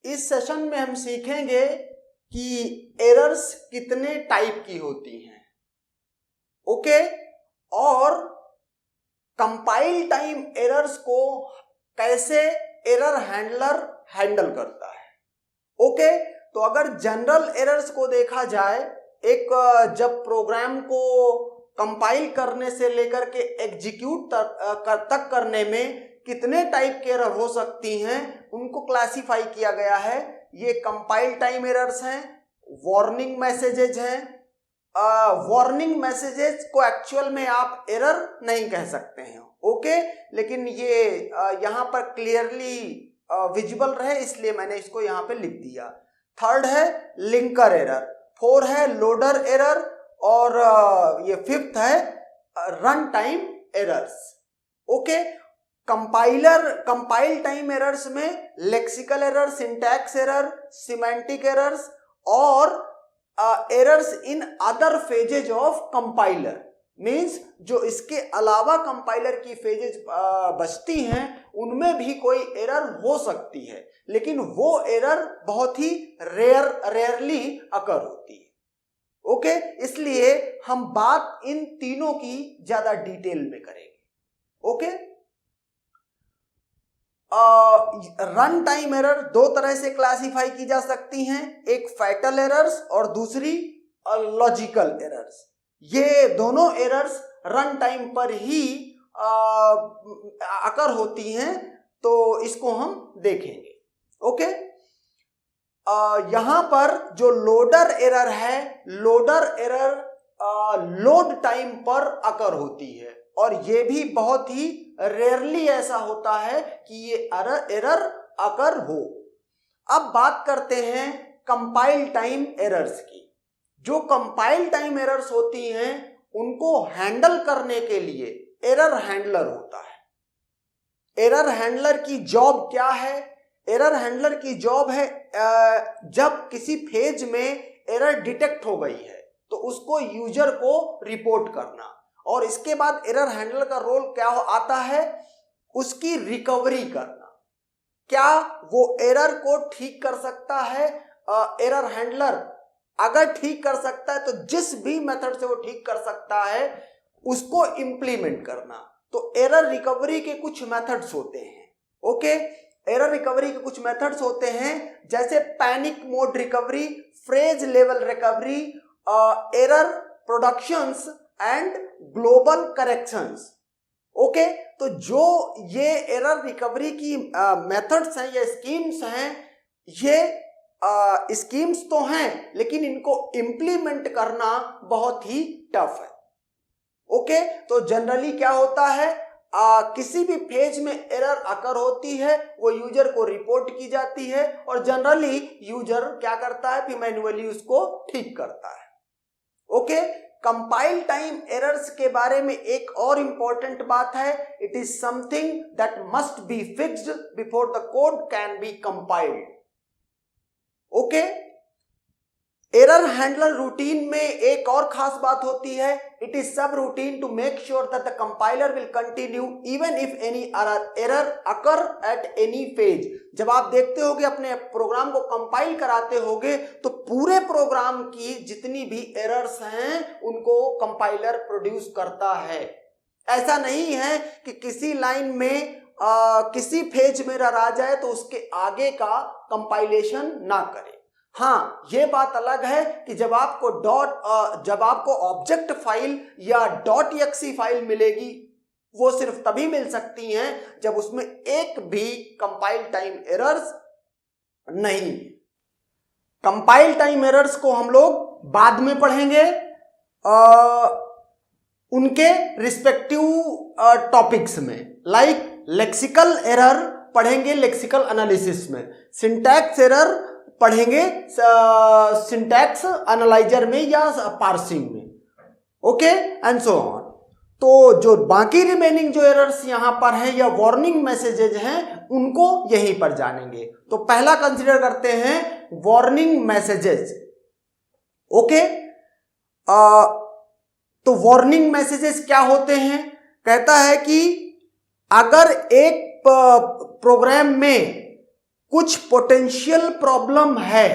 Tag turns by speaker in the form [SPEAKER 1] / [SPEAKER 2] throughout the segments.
[SPEAKER 1] इस सेशन में हम सीखेंगे कि एरर्स कितने टाइप की होती हैं, ओके, और कंपाइल टाइम एरर्स को कैसे एरर हैंडलर हैंडल करता है, ओके। तो अगर जनरल एरर्स को देखा जाए, एक जब प्रोग्राम को कंपाइल करने से लेकर के एग्जीक्यूट तक करने में कितने टाइप के एरर हो सकती हैं, उनको क्लासिफाई किया गया है। ये कंपाइल टाइम एरर्स हैं, वार्निंग मैसेजेज हैं। वार्निंग मैसेजेस को एक्चुअल में आप एरर नहीं कह सकते हैं, ओके, लेकिन ये यहाँ पर क्लियरली विजिबल रहे इसलिए मैंने इसको यहाँ पे लिख दिया। थर्ड है लिंकर एरर, फोर है लोडर एरर, और ये फिफ्थ है run time errors, okay. Compile time errors में lexical error, syntax error, semantic errors और errors in other phases of compiler, means जो इसके अलावा कंपाइलर की फेजेज बचती हैं उनमें भी कोई एरर हो सकती है, लेकिन वो एरर बहुत ही रेयरली अकर होती है, ओके। इसलिए हम बात इन तीनों की ज्यादा डिटेल में करेंगे, ओके। रन टाइम एरर दो तरह से क्लासिफाई की जा सकती हैं, एक फैटल एरर्स और दूसरी लॉजिकल एरर्स। ये दोनों एरर्स रन टाइम पर ही अकर होती हैं, तो इसको हम देखेंगे, ओके। यहां पर जो लोडर एरर है, लोडर एरर लोड टाइम पर अकर होती है, और ये भी बहुत ही रेयरली ऐसा होता है कि ये एरर अकर हो। अब बात करते हैं कंपाइल टाइम एरर्स की। जो कंपाइल टाइम एरर्स होती हैं उनको हैंडल करने के लिए एरर हैंडलर होता है। एरर हैंडलर की जॉब क्या है? एरर हैंडलर की जॉब है जब किसी फेज में एरर डिटेक्ट हो गई है तो उसको यूजर को रिपोर्ट करना, और इसके बाद एरर हैंडलर का रोल क्या आता है? उसकी रिकवरी करना। क्या वो एरर को ठीक कर सकता है? एरर हैंडलर अगर ठीक कर सकता है तो जिस भी मेथड से वो ठीक कर सकता है उसको इंप्लीमेंट करना। तो एरर रिकवरी के कुछ मेथड्स होते हैं, ओके। एरर रिकवरी के कुछ मेथड्स होते हैं जैसे panic mode recovery, phrase level recovery, error productions and global corrections, okay. तो जो ये एरर रिकवरी की मेथड्स हैं या स्कीम्स हैं, ये स्कीम्स तो हैं लेकिन इनको इंप्लीमेंट करना बहुत ही टफ है, ओके। तो जनरली क्या होता है, किसी भी फेज में एरर अकर होती है, वो यूजर को रिपोर्ट की जाती है और जनरली यूजर क्या करता है, फिर मैन्युअली उसको ठीक करता है, ओके। कंपाइल टाइम एरर्स के बारे में एक और इंपॉर्टेंट बात है, it is something that must be fixed before the code can be compiled, okay. Error handler routine में एक और खास बात होती है, it is subroutine to make sure that the compiler will continue even if any error occur at any phase. जब आप देखते होगे अपने प्रोग्राम को कंपाइल कराते होगे तो पूरे प्रोग्राम की जितनी भी एरर्स हैं उनको कंपाइलर प्रोड्यूस करता है। ऐसा नहीं है कि किसी लाइन में किसी फेज में एरर आ जाए तो उसके आगे का कंपाइलेशन ना करे। हाँ, ये बात अलग है कि जब आपको ऑब्जेक्ट फाइल या .exe फाइल मिलेगी, वो सिर्फ तभी मिल सकती हैं जब उसमें एक भी कंपाइल टाइम एरर्स नहीं। कंपाइल टाइम एरर्स को हम लोग बाद में पढ़ेंगे, उनके रिस्पेक्टिव टॉपिक्स में, लाइक लेक्सिकल एरर पढ़ेंगे लेक्सिकल एनालिसिस में, सिंटैक्स एरर पढ़ेंगे सिंटैक्स एनालाइजर में या पार्सिंग में, ओके, एंड सो ऑन। तो जो बाकी रिमेनिंग जो एरर्स यहां पर हैं या वार्निंग मैसेजेज हैं उनको यहीं पर जानेंगे। तो पहला कंसीडर करते हैं वार्निंग मैसेजेज, ओके। तो वार्निंग मैसेजेस क्या होते हैं? कहता है कि अगर एक प्रोग्राम में कुछ पोटेंशियल प्रॉब्लम है,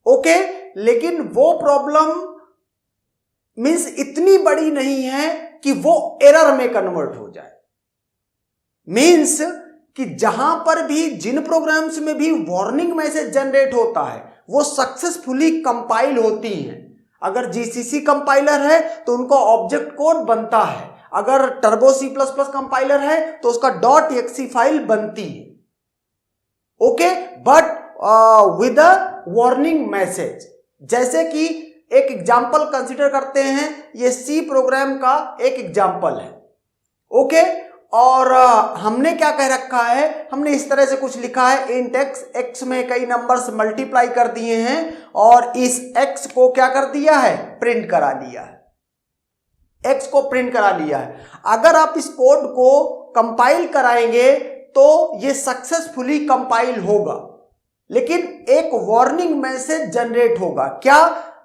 [SPEAKER 1] ओके, लेकिन वो प्रॉब्लम मींस इतनी बड़ी नहीं है कि वो एरर में कन्वर्ट हो जाए। मींस कि जहां पर भी जिन प्रोग्राम्स में भी वार्निंग मैसेज जनरेट होता है वो सक्सेसफुली कंपाइल होती हैं। अगर जीसीसी कंपाइलर है तो उनका ऑब्जेक्ट कोड बनता है, अगर टर्बो C++ कंपाइलर है तो उसका .exe फाइल बनती है, okay, but with a warning message. जैसे कि एक एग्जाम्पल कंसीडर करते हैं, ये C प्रोग्राम का एक एग्जाम्पल है, ओके, और हमने क्या कह रखा है, हमने इस तरह से कुछ लिखा है, इंट x में कई नंबर्स मल्टीप्लाई कर दिए हैं और इस x को क्या कर दिया है, प्रिंट करा लिया है, x को प्रिंट करा लिया है। अगर आप इस कोड को कंपाइल कराएंगे तो ये सक्सेसफुली कंपाइल होगा, लेकिन एक वार्निंग मैसेज जनरेट होगा, क्या,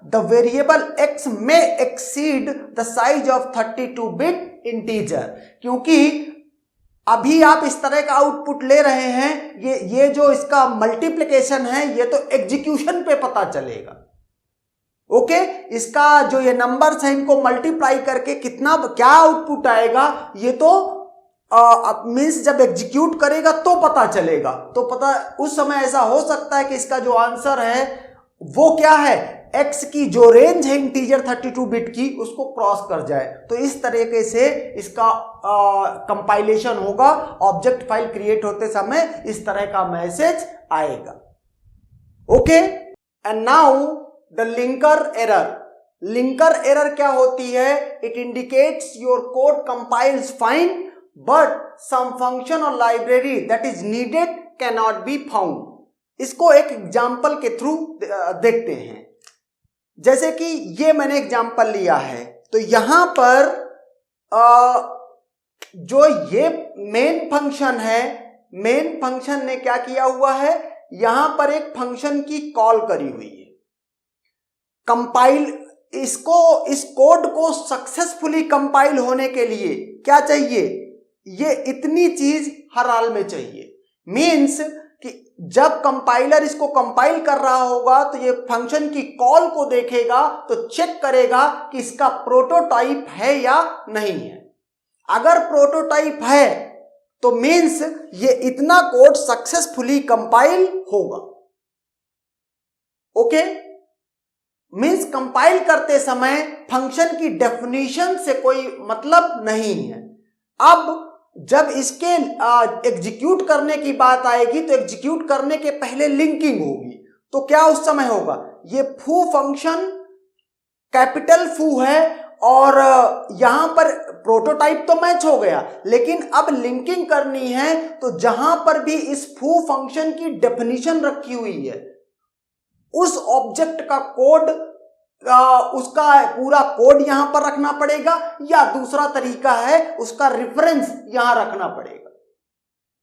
[SPEAKER 1] द वेरिएबल x में exceed the size of 32 bit integer. क्योंकि अभी आप इस तरह का आउटपुट ले रहे हैं, ये जो इसका मल्टीप्लिकेशन है ये तो एग्जीक्यूशन पे पता चलेगा, ओके, इसका जो ये नंबर्स हैं इनको मल्टीप्लाई करके कितना क्या आउटपुट आएगा ये तो मीन्स जब एग्जीक्यूट करेगा तो पता चलेगा। तो पता उस समय ऐसा हो सकता है कि इसका जो आंसर है वो क्या है, x की जो रेंज है इंटीजर 32 बिट की उसको क्रॉस कर जाए। तो इस तरीके से इसका कंपाइलेशन होगा, ऑब्जेक्ट फाइल क्रिएट होते समय इस तरह का मैसेज आएगा, okay. And now the linker error. Linker error क्या होती है, it indicates your code compiles fine but some function और library that is needed can not be found. इसको एक एग्जाम्पल के थ्रू देखते हैं। जैसे कि ये मैंने एग्जाम्पल लिया है, तो यहां पर जो ये मेन फंक्शन है, मेन फंक्शन ने क्या किया हुआ है, यहां पर एक फंक्शन की कॉल करी हुई है। कंपाइल इसको, इस कोड को सक्सेसफुली कंपाइल होने के लिए क्या चाहिए, ये इतनी चीज हर हाल में चाहिए। मीन्स कि जब कंपाइलर इसको कंपाइल कर रहा होगा तो ये फंक्शन की कॉल को देखेगा, तो चेक करेगा कि इसका प्रोटोटाइप है या नहीं है। अगर प्रोटोटाइप है तो मीन्स ये इतना कोड सक्सेसफुली कंपाइल होगा, ओके। मीन्स कंपाइल करते समय फंक्शन की डेफिनेशन से कोई मतलब नहीं है। अब जब इसके एग्जीक्यूट करने की बात आएगी तो एग्जीक्यूट करने के पहले लिंकिंग होगी, तो क्या उस समय होगा, ये फू फंक्शन कैपिटल फू है और यहां पर प्रोटोटाइप तो मैच हो गया, लेकिन अब लिंकिंग करनी है तो जहां पर भी इस फू फंक्शन की डेफिनेशन रखी हुई है उस ऑब्जेक्ट का कोड, उसका पूरा कोड यहां पर रखना पड़ेगा, या दूसरा तरीका है उसका रेफरेंस यहां रखना पड़ेगा,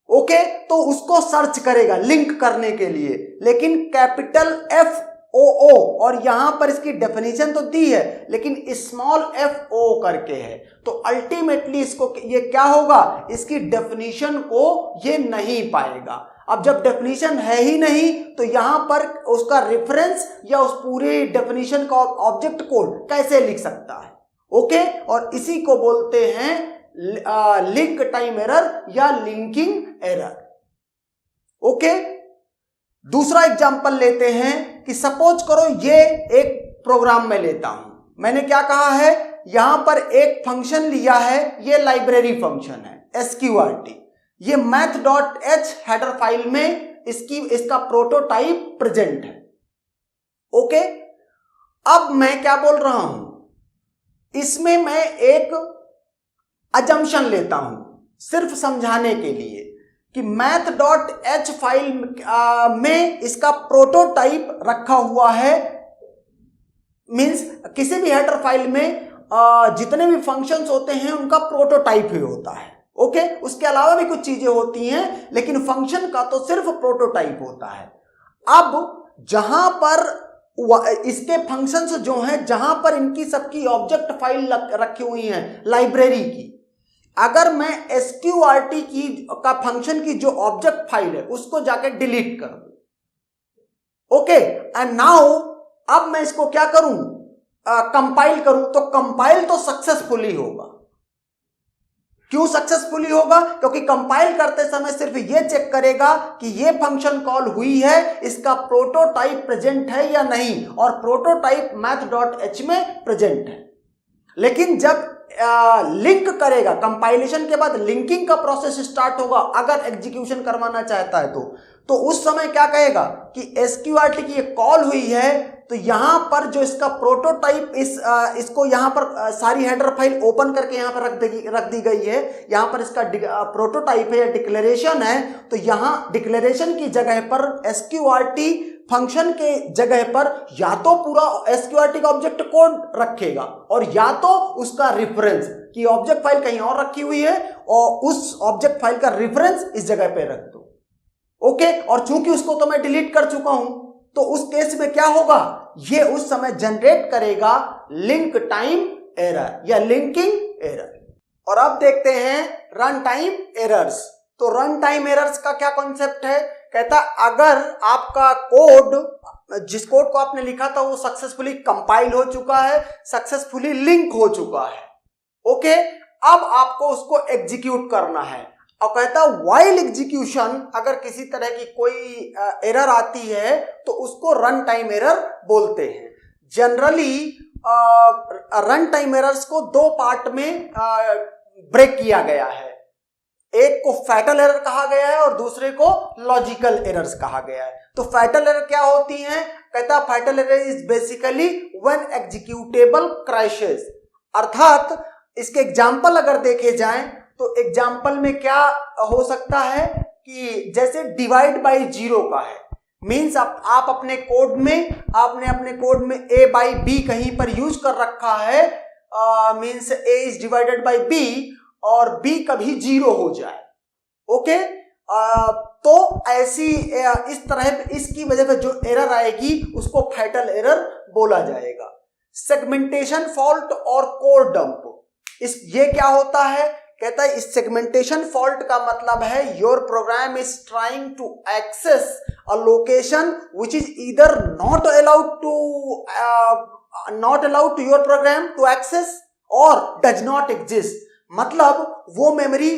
[SPEAKER 1] ओके। तो उसको सर्च करेगा लिंक करने के लिए, लेकिन कैपिटल FOO और यहां पर इसकी डेफिनेशन तो दी है लेकिन स्मॉल FO करके है, तो अल्टीमेटली इसको ये क्या होगा, इसकी डेफिनेशन को ये नहीं पाएगा। अब जब डेफिनेशन है ही नहीं तो यहां पर उसका रेफरेंस या उस पूरे डेफिनेशन का ऑब्जेक्ट कोड कैसे लिख सकता है, ओके। और इसी को बोलते हैं लिंक टाइम एरर या लिंकिंग एरर, ओके। दूसरा एग्जांपल लेते हैं कि सपोज करो ये एक प्रोग्राम में लेता हूं, मैंने क्या कहा है, यहां पर एक फंक्शन लिया है, ये लाइब्रेरी फंक्शन है sqrt, ये math.h हेडर फाइल में इसका प्रोटोटाइप प्रेजेंट है, ओके। अब मैं क्या बोल रहा हूं, इसमें मैं एक अजम्पशन लेता हूं सिर्फ समझाने के लिए कि math.h फाइल में इसका प्रोटोटाइप रखा हुआ है। मींस किसी भी हेडर फाइल में जितने भी फंक्शंस होते हैं उनका प्रोटोटाइप ही होता है, ओके। उसके अलावा भी कुछ चीजें होती हैं लेकिन फंक्शन का तो सिर्फ प्रोटोटाइप होता है। अब जहां पर इसके फंक्शंस जो हैं, जहां पर इनकी सबकी ऑब्जेक्ट फाइल रखी हुई हैं लाइब्रेरी की, अगर मैं SQRT की का फंक्शन की जो ऑब्जेक्ट फाइल है उसको जाके डिलीट कर दूं, ओके, एंड नाउ अब मैं इसको क्या करूं, कंपाइल करूं, तो कंपाइल तो सक्सेसफुली होगा। क्यों सक्सेसफुली होगा? क्योंकि कंपाइल करते समय सिर्फ ये चेक करेगा कि ये फंक्शन कॉल हुई है, इसका प्रोटोटाइप प्रेजेंट है या नहीं, और प्रोटोटाइप math.h में प्रेजेंट है। लेकिन जब लिंक करेगा, कंपाइलेशन के बाद लिंकिंग का प्रोसेस स्टार्ट होगा, अगर एग्जीक्यूशन करवाना चाहता है तो उस समय क्या कहेगा कि SQRT की ये कॉल हुई है, तो यहां पर जो इसका प्रोटोटाइप इसको यहां पर सारी हेडर फाइल ओपन करके यहां पर रख दी गई है, यहां पर इसका प्रोटोटाइप है या डिक्लेरेशन है, तो यहां डिक्लेरेशन की जगह पर SQRT फंक्शन के जगह पर या तो पूरा SQRT का ऑब्जेक्ट कोड रखेगा और या तो उसका रेफरेंस कि ऑब्जेक्ट फाइल कहीं और रखी हुई है और उस ऑब्जेक्ट फाइल का रेफरेंस इस जगह पे रख दो, ओके। और चूंकि उसको तो मैं डिलीट कर चुका हूं, तो उस केस में क्या होगा, ये उस समय जनरेट करेगा लिंक टाइम एरर या लिंकिंग एरर। और अब देखते हैं रन टाइम एरर्स। तो रन टाइम एरर्स का क्या कॉन्सेप्ट है? कहता अगर आपका कोड, जिस कोड को आपने लिखा था वो सक्सेसफुली कंपाइल हो चुका है, सक्सेसफुली लिंक हो चुका है, ओके, अब आपको उसको एग्जीक्यूट करना है। और कहता व्हाइल एग्जीक्यूशन, अगर किसी तरह की कोई एरर आती है तो उसको रन टाइम एरर बोलते हैं। जनरली रन टाइम एरर्स को दो पार्ट में ब्रेक किया गया है, एक को फैटल एरर कहा गया है और दूसरे को लॉजिकल एरर्स कहा गया है। तो फैटल एरर क्या होती हैं? कहता fatal error is basically when executable crashes, अर्थात इसके एग्जांपल अगर देखे जाएं तो एग्जाम्पल में क्या हो सकता है कि जैसे डिवाइड बाय जीरो का है, मीन्स आप अपने कोड में, आपने अपने कोड में a बाई b कहीं पर यूज कर रखा है, means a is divided by b और b कभी जीरो हो जाए, ओके, तो ऐसी इस तरह इसकी वजह से जो एरर आएगी उसको फैटल एरर बोला जाएगा। सेगमेंटेशन फॉल्ट और कोड डंप, ये क्या होता है? कहता है इस सेगमेंटेशन फॉल्ट का मतलब है your program is trying to access a location which is either not allowed to your program to access or does not exist. मतलब वो मेमोरी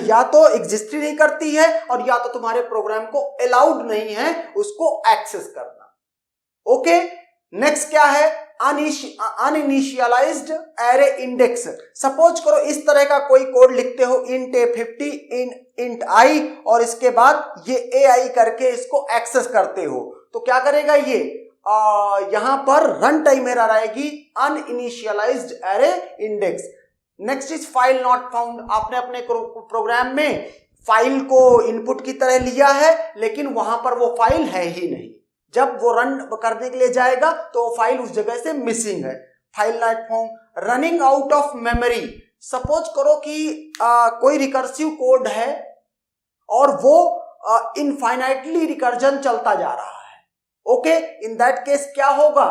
[SPEAKER 1] या तो एग्जिस्ट ही नहीं करती है और या तो तुम्हारे प्रोग्राम को अलाउड नहीं है उसको एक्सेस करना, ओके। नेक्स्ट क्या है? अनइनिशियलाइज्ड एरे इंडेक्स। सपोज करो इस तरह का कोई कोड लिखते हो, इंट a50 इंट i, और इसके बाद ये ai करके इसको एक्सेस करते हो, तो क्या करेगा ये? यहां पर रन टाइम एरर आएगी, uninitialized array index. Next is file not found. आपने अपने प्रोग्राम में फाइल को इनपुट की तरह लिया है लेकिन वहां पर वो फाइल है ही नहीं, जब वो रन करने के लिए जाएगा तो वो फाइल उस जगह से मिसिंग है, file not found. Running out of memory. Suppose करो कि कोई रिकर्सिव कोड है और वो इनफाइनाइटली रिकर्जन चलता जा रहा है, ओके। इन दैट केस क्या होगा?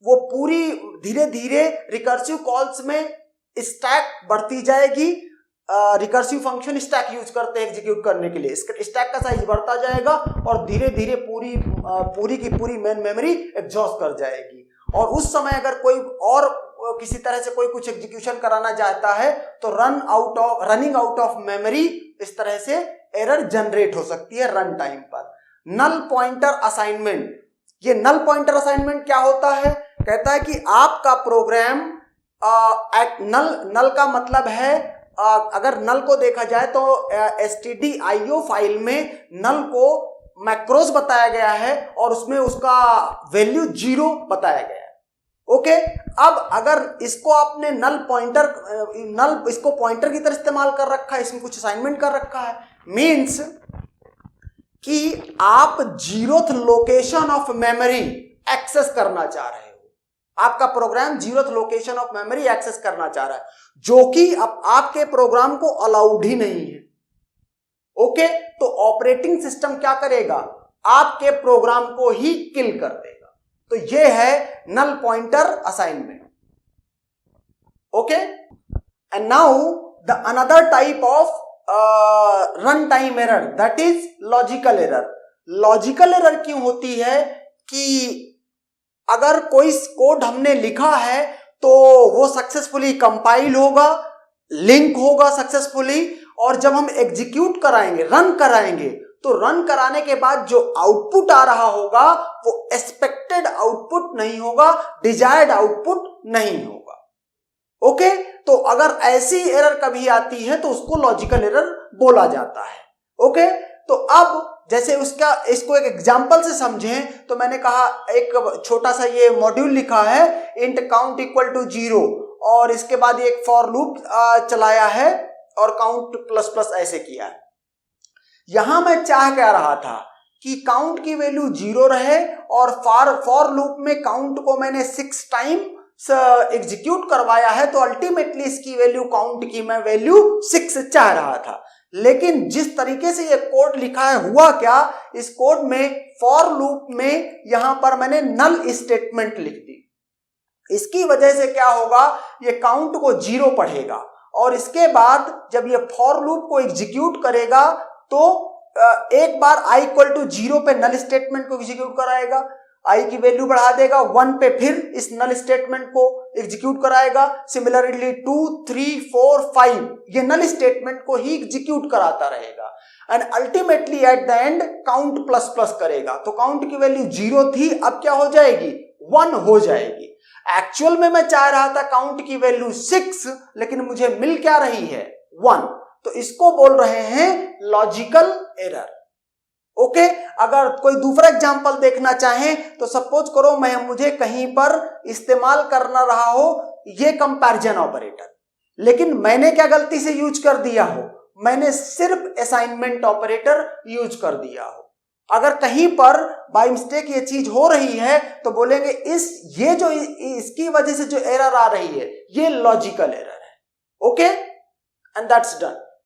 [SPEAKER 1] वो पूरी धीरे धीरे रिकर्सिव कॉल्स में स्टैक बढ़ती जाएगी। रिकर्सिव फंक्शन स्टैक यूज करते हैं एग्जीक्यूट करने के लिए, स्टैक का साइज बढ़ता जाएगा और धीरे धीरे पूरी की पूरी मेन मेमोरी एग्जॉस्ट कर जाएगी। और उस समय अगर कोई और किसी तरह से कोई कुछ एग्जीक्यूशन कराना चाहता है तो रनिंग आउट ऑफ मेमोरी, इस तरह से एरर जनरेट हो सकती है रन टाइम पर। Null pointer assignment. ये नल पॉइंटर असाइनमेंट क्या होता है? कहता है कि आपका प्रोग्राम नल का मतलब है, अगर नल को देखा जाए तो stdio फाइल में नल को मैक्रोस बताया गया है और उसमें उसका वैल्यू 0 बताया गया है, ओके। अब अगर इसको आपने इसको पॉइंटर की तरह इस्तेमाल कर रखा है, इसमें कुछ असाइनमेंट कर रखा है, मींस कि आप 0th location of memory access करना चाह रहे हो। आपका program 0th location of memory access करना चाह रहा है, जो कि अब आपके प्रोग्राम को अलाउड ही नहीं है, ओके। तो ऑपरेटिंग सिस्टम क्या करेगा? आपके प्रोग्राम को ही किल कर देगा। तो ये है null pointer assignment, okay. And now the another type of run time error that is logical error. Logical error क्यों होती है कि अगर कोई कोड हमने लिखा है तो वो सक्सेसफुली कंपाइल होगा, लिंक होगा सक्सेसफुली, और जब हम एग्जीक्यूट कराएंगे, रन कराएंगे, तो रन कराने के बाद जो आउटपुट आ रहा होगा वो एक्सपेक्टेड आउटपुट नहीं होगा, डिजायर्ड आउटपुट नहीं होगा। ओके, तो अगर ऐसी एरर कभी आती है तो उसको लॉजिकल एरर बोला जाता है। ओके, तो अब जैसे इसको एक एग्जांपल से समझें तो मैंने कहा एक छोटा सा ये मॉड्यूल लिखा है इंट काउंट इक्वल टू 0, और इसके बाद एक फॉर लूप चलाया है और काउंट प्लस प्लस ऐसे किया है। यहां मैं चाह क्या रहा था कि काउंट की वैल्यू 0 रहे, और फॉर लूप में काउंट को मैंने 6 टाइम एग्जीक्यूट करवाया है, तो अल्टीमेटली इसकी वैल्यू काउंट की मैं वैल्यू 6 चाह रहा था। लेकिन जिस तरीके से ये कोड लिखा है, हुआ क्या, इस कोड में फॉर लूप में यहां पर मैंने नल स्टेटमेंट लिख दी। इसकी वजह से क्या होगा, ये काउंट को 0 पढ़ेगा, और इसके बाद जब ये फॉर लूप को एग्जीक्यूट करेगा तो एक बार i इक्वल टू 0 पे नल स्टेटमेंट को एग्जीक्यूट कराएगा, i की वैल्यू बढ़ा देगा 1 पे, फिर इस नल स्टेटमेंट को एग्जीक्यूट कराएगा। सिमिलरली 2, 3, 4, 5 ये नल स्टेटमेंट को ही एग्जीक्यूट कराता रहेगा, and ultimately at the end count plus plus करेगा। तो काउंट की वैल्यू 0 थी, अब क्या हो जाएगी, 1 हो जाएगी। एक्चुअल में मैं चाह रहा था काउंट की वैल्यू 6, लेकिन मुझे मिल क्या रही है, 1। तो इसको बोल रहे हैं लॉजिकल एरर। ओके, अगर कोई दूसरा एग्जांपल देखना चाहें तो सपोज करो मुझे कहीं पर इस्तेमाल करना रहा हो ये कंपैरिजन ऑपरेटर, लेकिन मैंने क्या गलती से यूज कर दिया हो, मैंने सिर्फ असाइनमेंट ऑपरेटर यूज कर दिया हो। अगर कहीं पर बाय मिस्टेक ये चीज हो रही है तो बोलेंगे इसकी वजह से जो एरर आ रही है ये लॉजिकल एरर है। Okay, and that's done.